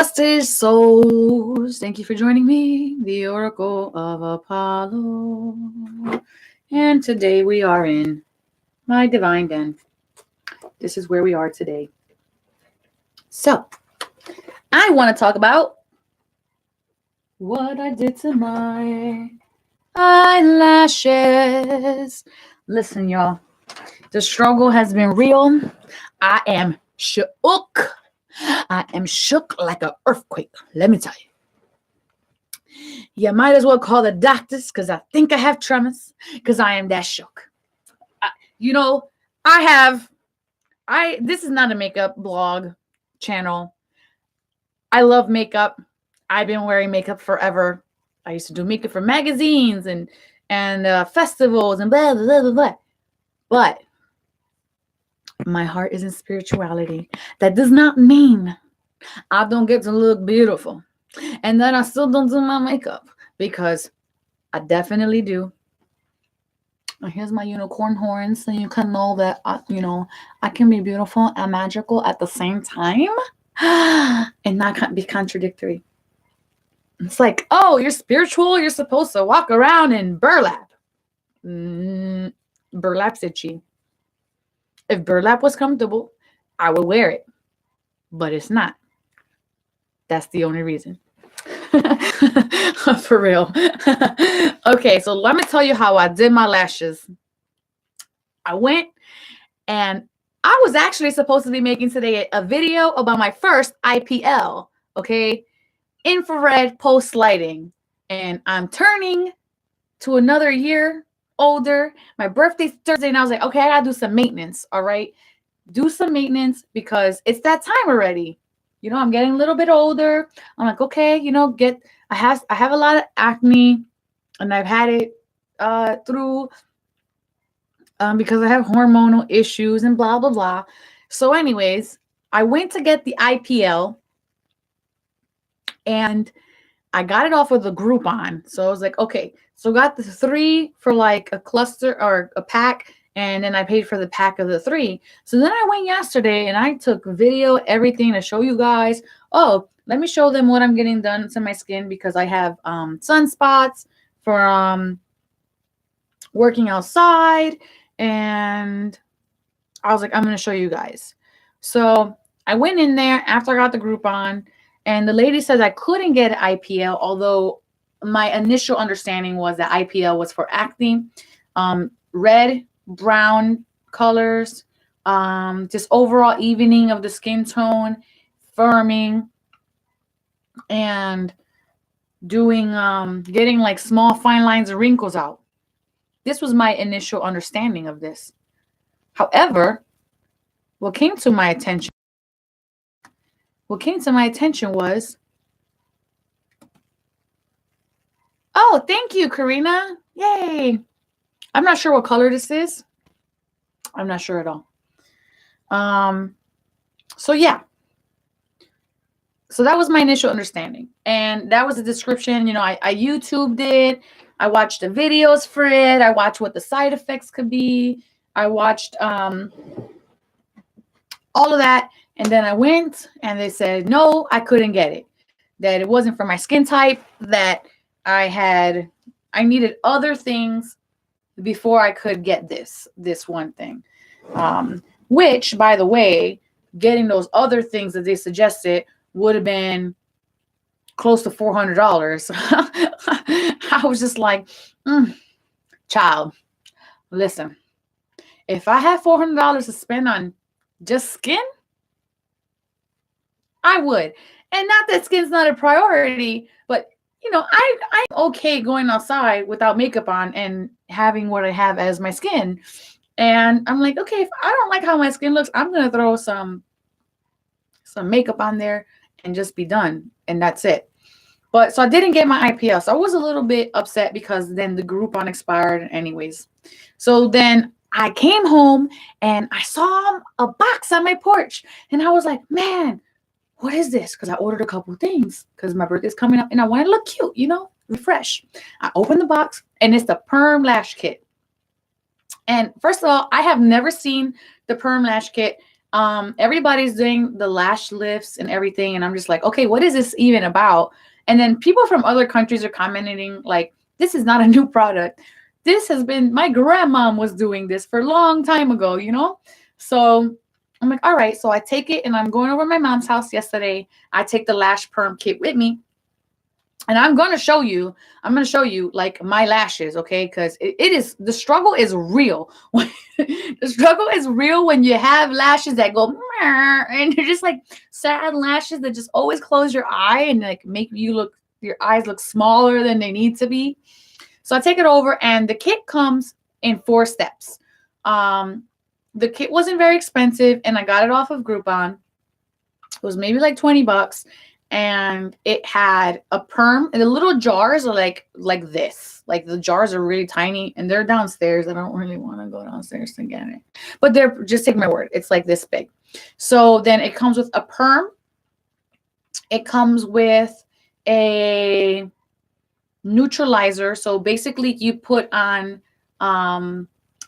Hostage souls, thank you for joining me, the Oracle of Apollo. And today we are in my divine den. This is where we are today. So, I want to talk about what I did to my eyelashes. Listen, y'all, the struggle has been real. I am shook. I am shook like an earthquake, let me tell you. You might as well call the doctors because I think I have tremors because I am that shook. This is not a makeup blog channel. I love makeup. I've been wearing makeup forever. I used to do makeup for magazines and festivals and blah, blah, blah, blah. But my heart is in spirituality. That does not mean I don't get to look beautiful. And then I still don't do my makeup because I definitely do. And here's my unicorn horns so you can know that, I can be beautiful and magical at the same time and not be contradictory. It's like, oh, you're spiritual. You're supposed to walk around in burlap. Burlap's itchy. If burlap was comfortable, I would wear it. But it's not. That's the only reason. For real. Okay, so let me tell you how I did my lashes. I went and I was actually supposed to be making today a video about my first IPL, okay? Infrared post lighting. And I'm turning to another year older. My birthday's Thursday, and I was like, okay, I gotta do some maintenance, all right? Do some maintenance because it's that time already. I'm getting a little bit older. I'm like, okay, I have a lot of acne, and I've had it through because I have hormonal issues and blah, blah, blah. So anyways, I went to get the IPL, and I got it off of the Groupon. So I was like, okay, so got the 3 for like a cluster or a pack, and then I paid for the pack of the 3. So then I went yesterday and I took video, everything to show you guys. Oh, let me show them what I'm getting done to my skin because I have sunspots from working outside. And I was like, I'm going to show you guys. So I went in there after I got the Groupon, and the lady says I couldn't get IPL, although my initial understanding was that IPL was for acne, red, brown colors, just overall evening of the skin tone, firming, and doing getting like small fine lines and wrinkles out. This was my initial understanding of this. However, what came to my attention was, oh, thank you, Karina. Yay. I'm not sure what color this is. I'm not sure at all. So yeah. So that was my initial understanding. And that was the description. I YouTubed it. I watched the videos for it. I watched what the side effects could be. I watched all of that. And then I went and they said, no, I couldn't get it. That it wasn't for my skin type. That I needed other things before I could get this one thing. Which, by the way, getting those other things that they suggested would have been close to $400. I was just like, child, listen, if I had $400 to spend on just skin, I would. And not that skin's not a priority, but I'm okay going outside without makeup on and having what I have as my skin. And I'm like, okay, if I don't like how my skin looks, I'm going to throw some makeup on there and just be done. And that's it. But so I didn't get my IPL. So I was a little bit upset because then the Groupon expired anyways. So then I came home and I saw a box on my porch. And I was like, man, what is this? Because I ordered a couple things because my birthday's coming up and I wanted to look cute, refresh. I opened the box and it's the Perm Lash Kit. And first of all, I have never seen the Perm Lash Kit. Everybody's doing the lash lifts and everything, and I'm just like, okay, what is this even about? And then people from other countries are commenting like, this is not a new product. This has been, my grandmom was doing this for a long time ago, you know? So I'm like, all right. So I take it, and I'm going over to my mom's house yesterday. I take the lash perm kit with me. And I'm going to show you like my lashes, okay? Because it is, the struggle is real. The struggle is real when you have lashes that go, and they're just like sad lashes that just always close your eye and like make your eyes look smaller than they need to be. So I take it over, and the kit comes in 4 steps. The kit wasn't very expensive, and I got it off of Groupon. It was maybe like $20. And it had a perm, and the little jars are like this. Like the jars are really tiny, and they're downstairs. I don't really want to go downstairs to get it, but they're, just take my word, it's like this big. So then it comes with a perm. It comes with a neutralizer. So basically you put on,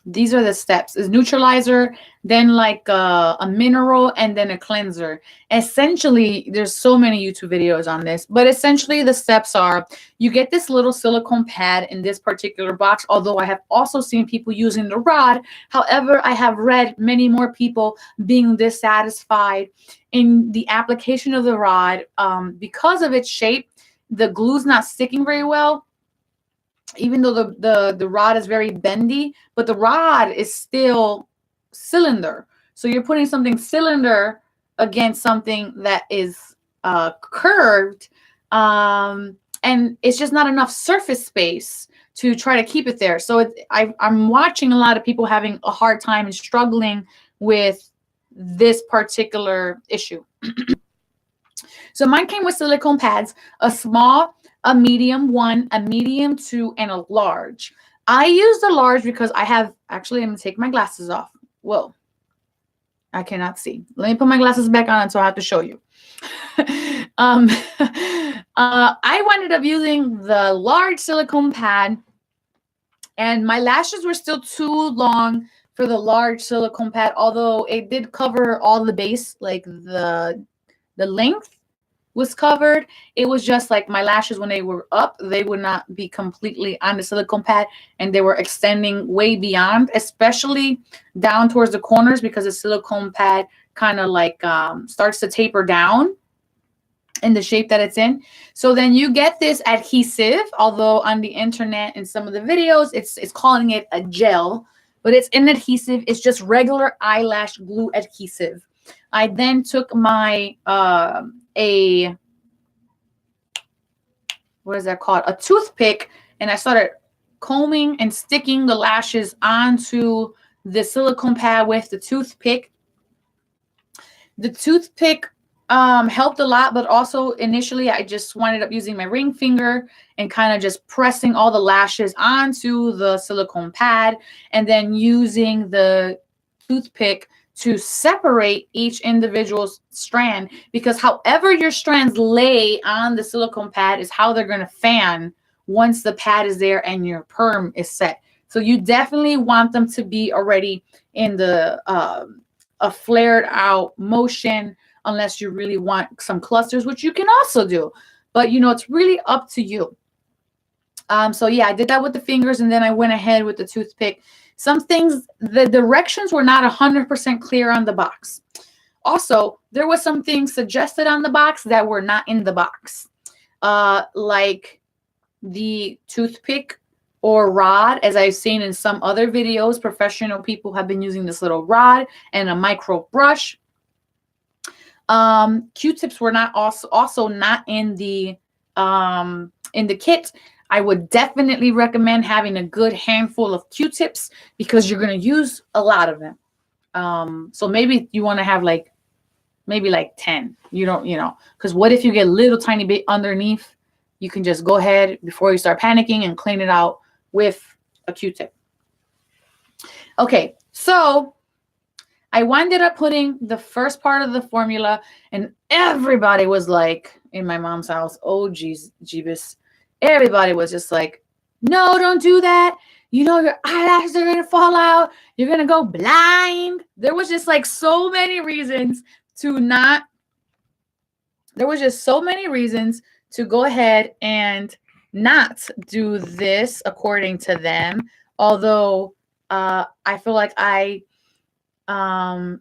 these are the steps, is neutralizer, then like a mineral, and then a cleanser. Essentially, there's so many YouTube videos on this, but essentially the steps are, you get this little silicone pad in this particular box, although I have also seen people using the rod. However, I have read many more people being dissatisfied in the application of the rod because of its shape. The glue's not sticking very well, even though the rod is very bendy, but the rod is still cylinder. So you're putting something cylinder against something that is curved, and it's just not enough surface space to try to keep it there. So I'm watching a lot of people having a hard time and struggling with this particular issue. So mine came with silicone pads, a small, a medium 1, a medium 2, and a large. I use the large because I have, actually, I'm going to take my glasses off. Whoa, I cannot see. Let me put my glasses back on, so I have to show you. I ended up using the large silicone pad, and my lashes were still too long for the large silicone pad, although it did cover all the base, like the length was covered. It was just like my lashes, when they were up, they would not be completely on the silicone pad, and they were extending way beyond, especially down towards the corners, because the silicone pad kind of like starts to taper down in the shape that it's in. So then you get this adhesive, although on the internet and some of the videos it's calling it a gel, but it's an adhesive. It's just regular eyelash glue adhesive. I then took my what is that called? A toothpick, and I started combing and sticking the lashes onto the silicone pad with the toothpick. The toothpick helped a lot, but also initially I just wound up using my ring finger and kind of just pressing all the lashes onto the silicone pad, and then using the toothpick to separate each individual strand, because however your strands lay on the silicone pad is how they're going to fan once the pad is there and your perm is set. So you definitely want them to be already in the a flared out motion, unless you really want some clusters, which you can also do, but you know, it's really up to you. So yeah, I did that with the fingers, and then I went ahead with the toothpick. Some things, the directions were not 100% clear on the box. Also, there was some things suggested on the box that were not in the box. Like the toothpick or rod, as I've seen in some other videos, professional people have been using this little rod and a micro brush. Q-tips were not also not in the kit. I would definitely recommend having a good handful of Q-tips, because you're going to use a lot of them. So maybe you want to have maybe 10. You don't, because what if you get a little tiny bit underneath? You can just go ahead before you start panicking and clean it out with a Q-tip. Okay, so I winded up putting the first part of the formula, and everybody was like, in my mom's house, oh, Jeebus. Everybody was just like, no, don't do that. you know, your eyelashes are going to fall out. You're going to go blind. There was just like so many reasons to not, there was just so many reasons to go ahead and not do this according to them. Although I feel like I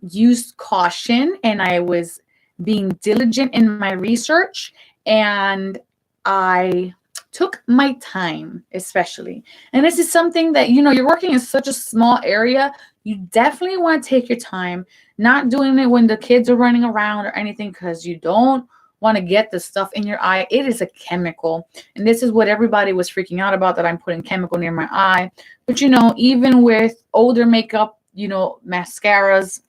used caution and I was being diligent in my research, and I took my time, especially. And this is something that, you know, you're working in such a small area. You definitely want to take your time, not doing it when the kids are running around or anything, because you don't want to get the stuff in your eye. It is a chemical. And this is what everybody was freaking out about, that I'm putting chemical near my eye. But, you know, even with older makeup, you know, mascaras,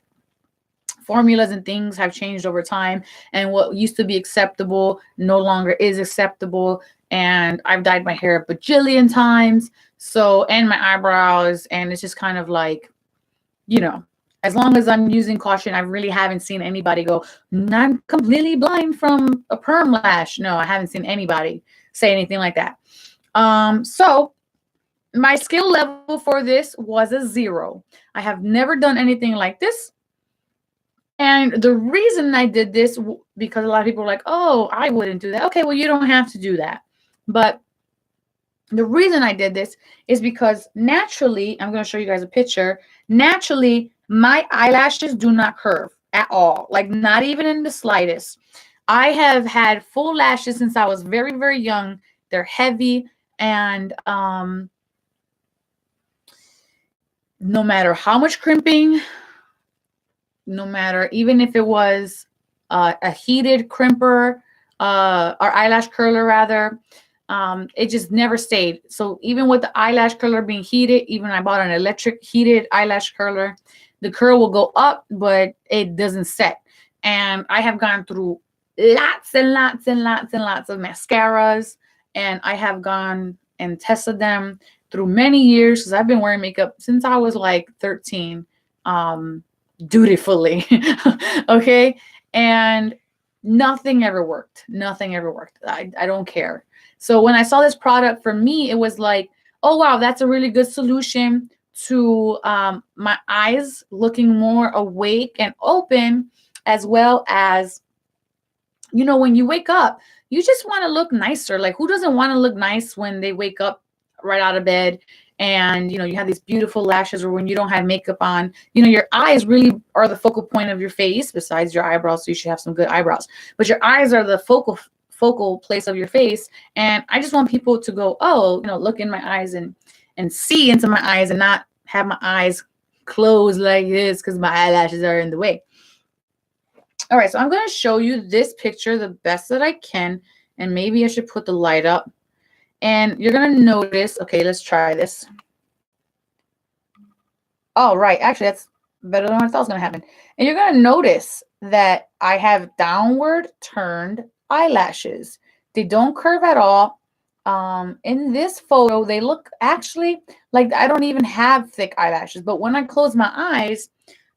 formulas and things have changed over time, and what used to be acceptable no longer is acceptable. And I've dyed my hair a bajillion times, so, and my eyebrows, and it's just kind of like, you know, as long as I'm using caution, I really haven't seen anybody go, I'm completely blind from a perm lash. No, I haven't seen anybody say anything like that. So my skill level for this was a 0. I have never done anything like this. And the reason I did this, because a lot of people are like, oh, I wouldn't do that. Okay, well, you don't have to do that. But the reason I did this is because naturally, I'm going to show you guys a picture. Naturally, my eyelashes do not curve at all, like not even in the slightest. I have had full lashes since I was very, very young. They're heavy, and no matter how much crimping, no matter, even if it was a heated crimper, or eyelash curler rather, it just never stayed. So even with the eyelash curler being heated, even I bought an electric heated eyelash curler, the curl will go up, but it doesn't set. And I have gone through lots and lots and lots and lots of mascaras, and I have gone and tested them through many years, because I've been wearing makeup since I was like 13, dutifully. Okay. And nothing ever worked. Nothing ever worked. I don't care. So when I saw this product, for me, it was like, oh, wow, that's a really good solution to my eyes looking more awake and open, as well as, you know, when you wake up, you just want to look nicer. Like, who doesn't want to look nice when they wake up right out of bed? And, you know, you have these beautiful lashes, or when you don't have makeup on, you know, your eyes really are the focal point of your face, besides your eyebrows. So you should have some good eyebrows, but your eyes are the focal place of your face. And I just want people to go, oh, you know, look in my eyes and see into my eyes, and not have my eyes closed like this because my eyelashes are in the way. All right, so I'm going to show you this picture the best that I can, and maybe I should put the light up. And you're going to notice, okay, let's try this. Oh, right. Actually, that's better than what I thought was going to happen. And you're going to notice that I have downward turned eyelashes. They don't curve at all. In this photo, they look actually like I don't even have thick eyelashes. But when I close my eyes,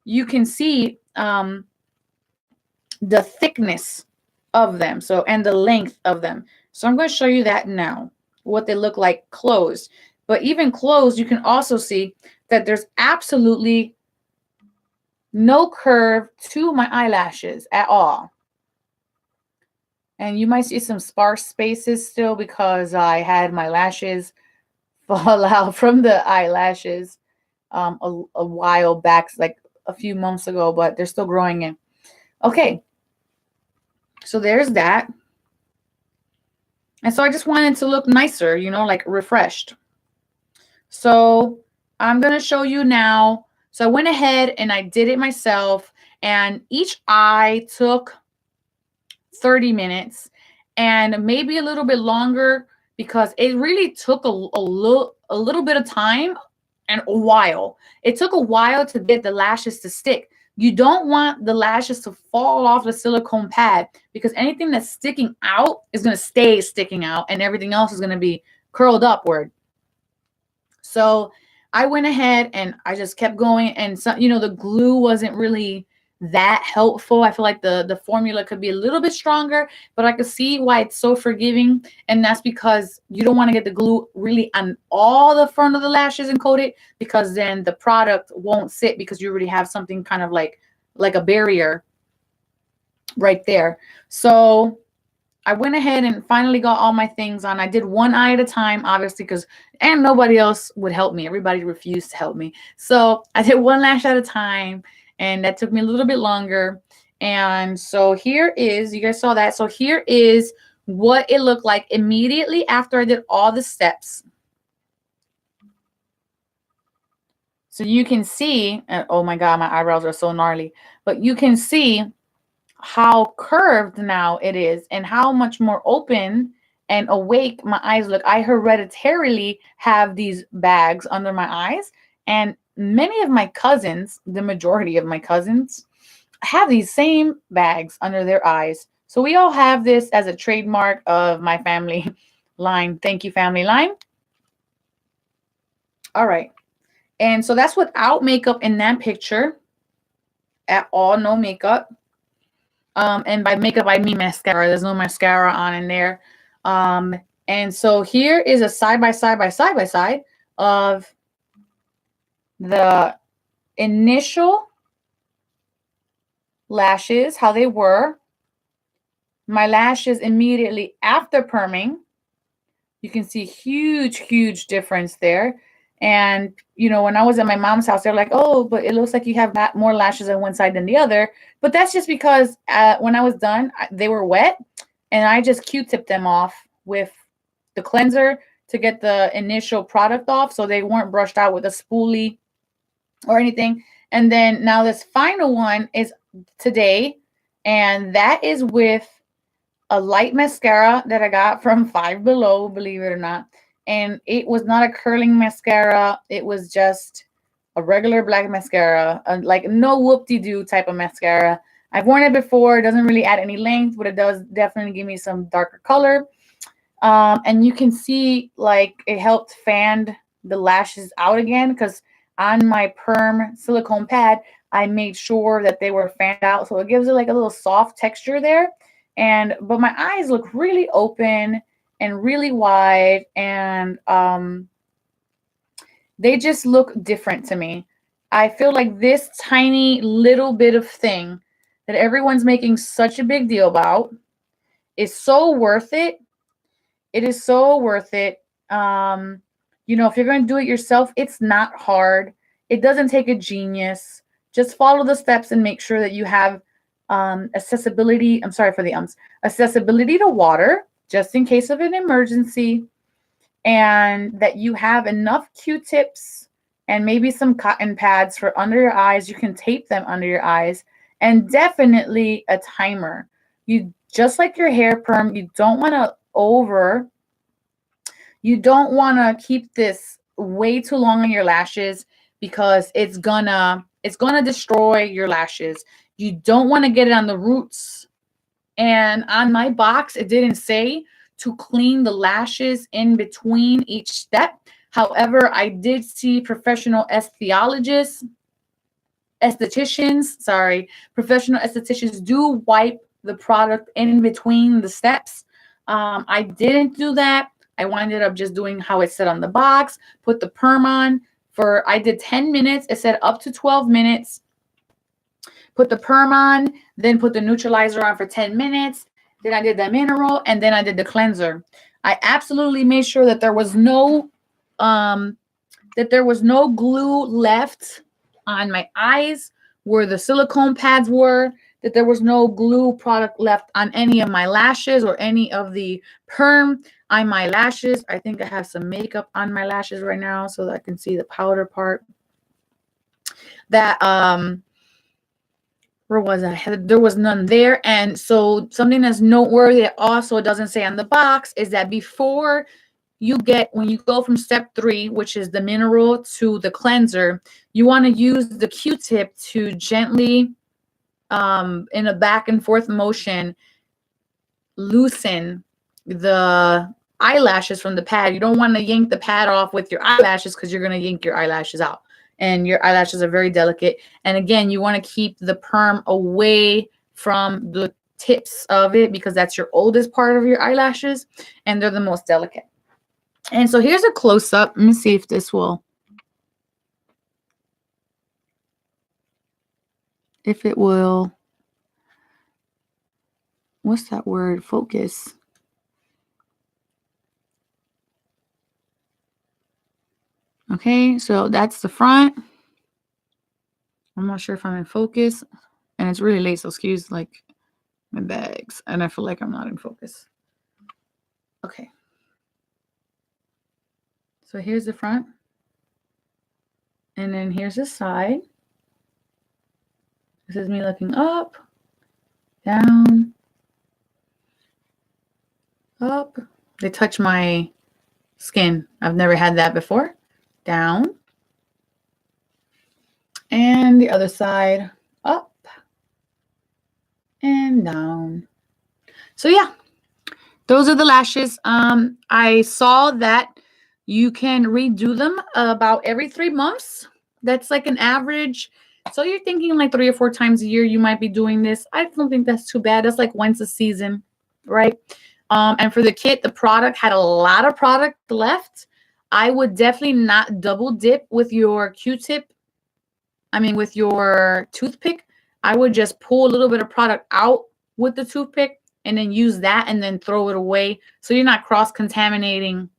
you can see the thickness of them. So, and the length of them. So I'm going to show you that now, what they look like closed. But even closed, you can also see that there's absolutely no curve to my eyelashes at all. And you might see some sparse spaces still, because I had my lashes fall out from the eyelashes a while back, like a few months ago, but they're still growing in. Okay, so there's that. And so I just wanted to look nicer, you know, like refreshed. So I'm going to show you now. So I went ahead and I did it myself, and each eye took 30 minutes and maybe a little bit longer, because it really took a little bit of time and a while. It took a while to get the lashes to stick. You don't want the lashes to fall off the silicone pad, because anything that's sticking out is going to stay sticking out, and everything else is going to be curled upward. So I went ahead and I just kept going, and so, you know, the glue wasn't really that helpful. I feel like the formula could be a little bit stronger, but I could see why it's so forgiving. And that's because you don't want to get the glue really on all the front of the lashes and coat it, because then the product won't sit, because you already have something kind of like a barrier right there. So I went ahead and finally got all my things on. I did one eye at a time, obviously, and nobody else would help me. Everybody refused to help me. So I did one lash at a time, and that took me a little bit longer. And so here is, you guys saw that. So here is what it looked like immediately after I did all the steps. So you can see, and oh my God, my eyebrows are so gnarly, but you can see how curved now it is and how much more open and awake my eyes look. I hereditarily have these bags under my eyes, and many of my cousins, the majority of my cousins, have these same bags under their eyes. So we all have this as a trademark of my family line. Thank you, family line. All right. And so that's without makeup in that picture at all, no makeup. And by makeup, I mean mascara. There's no mascara on in there. And so here is a side by side of the initial lashes, how they were. My lashes immediately after perming. You can see huge difference there. And, you know, when I was at my mom's house, they're like, oh, but it looks like you have more lashes on one side than the other. But that's just because when I was done, they were wet, and I just Q-tipped them off with the cleanser to get the initial product off, so they weren't brushed out with a spoolie or anything. And then now this final one is today, and that is with a light mascara that I got from Five Below, believe it or not. And it was not a curling mascara. It was just a regular black mascara, like no whoop-de-doo type of mascara. I've worn it before. It doesn't really add any length, but it does definitely give me some darker color. And you can see like it helped fan the lashes out again, because on my perm silicone pad, I made sure that they were fanned out. So it gives it like a little soft texture there. But my eyes look really open and really wide, and they just look different to me. I feel like this tiny little bit of thing that everyone's making such a big deal about is so worth it. It is so worth it. You know, if you're going to do it yourself, it's not hard. It doesn't take a genius. Just follow the steps and make sure that you have accessibility. I'm sorry for the accessibility to water, just in case of an emergency, and that you have enough Q-tips and maybe some cotton pads for under your eyes. You can tape them under your eyes, and definitely a timer. You just like your hair perm, you don't want to keep this way too long on your lashes, because it's gonna destroy your lashes. You don't want to get it on the roots. And on my box, it didn't say to clean the lashes in between each step. However, I did see professional estheticians do wipe the product in between the steps. I didn't do that. I ended up just doing how it said on the box. Put the perm on I did 10 minutes. It said up to 12 minutes. Put the perm on, then put the neutralizer on for 10 minutes. Then I did the mineral, and then I did the cleanser. I absolutely made sure that there was no glue left on my eyes where the silicone pads were, that there was no glue product left on any of my lashes or any of the perm on my lashes. I think I have some makeup on my lashes right now so that I can see the powder part. That where was I? There was none there. And so something that's noteworthy that also doesn't say on the box is that when you go from step 3, which is the mineral, to the cleanser, you want to use the Q-tip to gently, in a back and forth motion, loosen the eyelashes from the pad. You don't want to yank the pad off with your eyelashes, because you're going to yank your eyelashes out. and your eyelashes are very delicate. And again, you want to keep the perm away from the tips of it because that's your oldest part of your eyelashes and they're the most delicate. And so here's a close-up. Let me see if this will, what's that word? Focus. Okay, so that's the front. I'm not sure if I'm in focus, and it's really late, so excuse like my bags, and I feel like I'm not in focus. Okay. So here's the front, and then here's the side. This is me looking up, down, up. They touch my skin. I've never had that before. Down. And the other side, up and down. So yeah, those are the lashes. I saw that you can redo them about every 3 months. That's like an average. So you're thinking like 3 or 4 times a year you might be doing this. I don't think that's too bad. That's like once a season, right? And for the kit, the product had a lot of product left. I would definitely not double dip with your Q-tip. I mean, with your toothpick. I would just pull a little bit of product out with the toothpick and then use that and then throw it away. So you're not cross-contaminating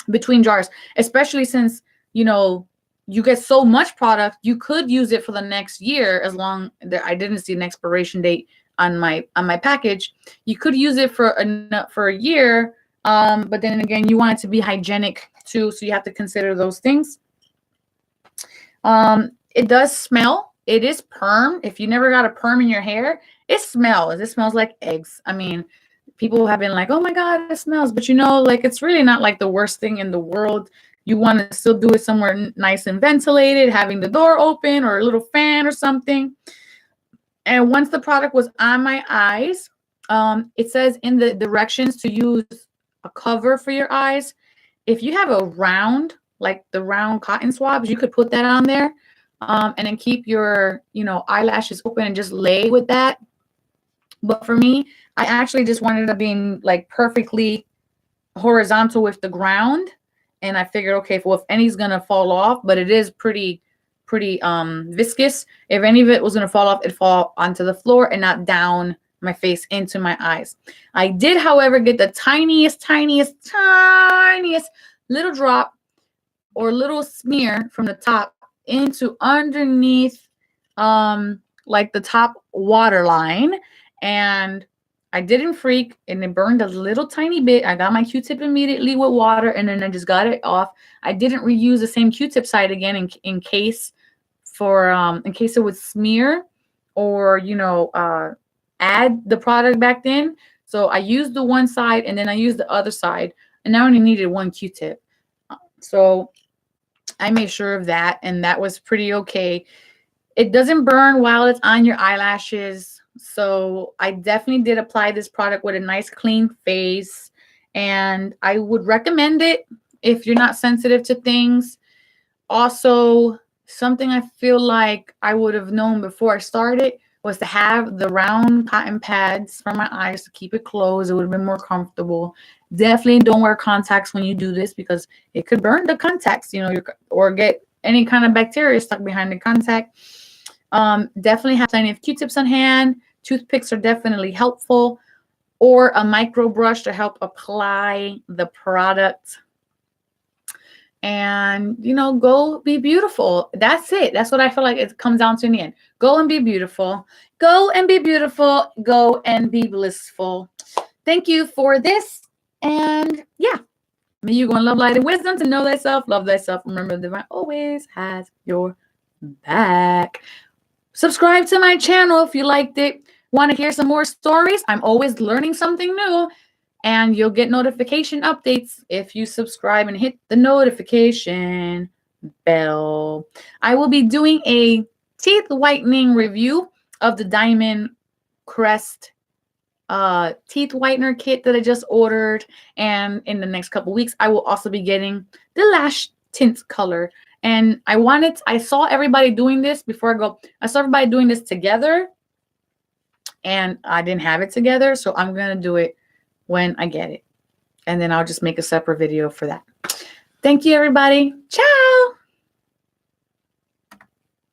between jars, especially since, you know, you get so much product, you could use it for the next year as long that I didn't see an expiration date on my package. You could use it for a year, but then again, you want it to be hygienic too, so you have to consider those things. It does smell. It is perm. If you never got a perm in your hair, it smells. It smells like eggs. I mean, people have been like, oh my God, it smells. But you know, like it's really not like the worst thing in the world. You want to still do it somewhere nice and ventilated, having the door open or a little fan or something. And once the product was on my eyes, it says in the directions to use a cover for your eyes. If you have a round, like the round cotton swabs, you could put that on there and then keep your, you know, eyelashes open and just lay with that. But for me, I actually just wanted to be like perfectly horizontal with the ground. And I figured, okay, well, if any's going to fall off, but it is pretty viscous. If any of it was going to fall off, it'd fall onto the floor and not down my face into my eyes. I did, however, get the tiniest little drop or little smear from the top into underneath like the top waterline, and I didn't freak, and it burned a little tiny bit. I got my Q-tip immediately with water, and then I just got it off. I didn't reuse the same Q-tip side again in case it would smear or, you know, add the product back in. So I used the one side and then I used the other side, and I only needed one Q-tip. So I made sure of that, and that was pretty okay. It doesn't burn while it's on your eyelashes. So I definitely did apply this product with a nice clean face, and I would recommend it if you're not sensitive to things. Also, something I feel like I would have known before I started was to have the round cotton pads for my eyes to keep it closed. It would have been more comfortable. Definitely don't wear contacts when you do this because it could burn the contacts, you know, or get any kind of bacteria stuck behind the contact. Definitely have plenty of Q-tips on hand. Toothpicks are definitely helpful, or a micro brush to help apply the product. And, you know, go be beautiful. That's it. That's what I feel like it comes down to in the end. Go and be beautiful. Go and be beautiful. Go and be blissful. Thank you for this. And yeah, may you go in love, light, and wisdom to know thyself, love thyself. Remember, the divine always has your back. Subscribe to my channel if you liked it. Want to hear some more stories? I'm always learning something new, and you'll get notification updates if you subscribe and hit the notification bell. I will be doing a teeth whitening review of the Diamond Crest teeth whitener kit that I just ordered, and in the next couple weeks I will also be getting the lash tint color, And I saw everybody doing this before I go. I saw everybody doing this together, and I didn't have it together. So I'm going to do it when I get it. And then I'll just make a separate video for that. Thank you, everybody. Ciao.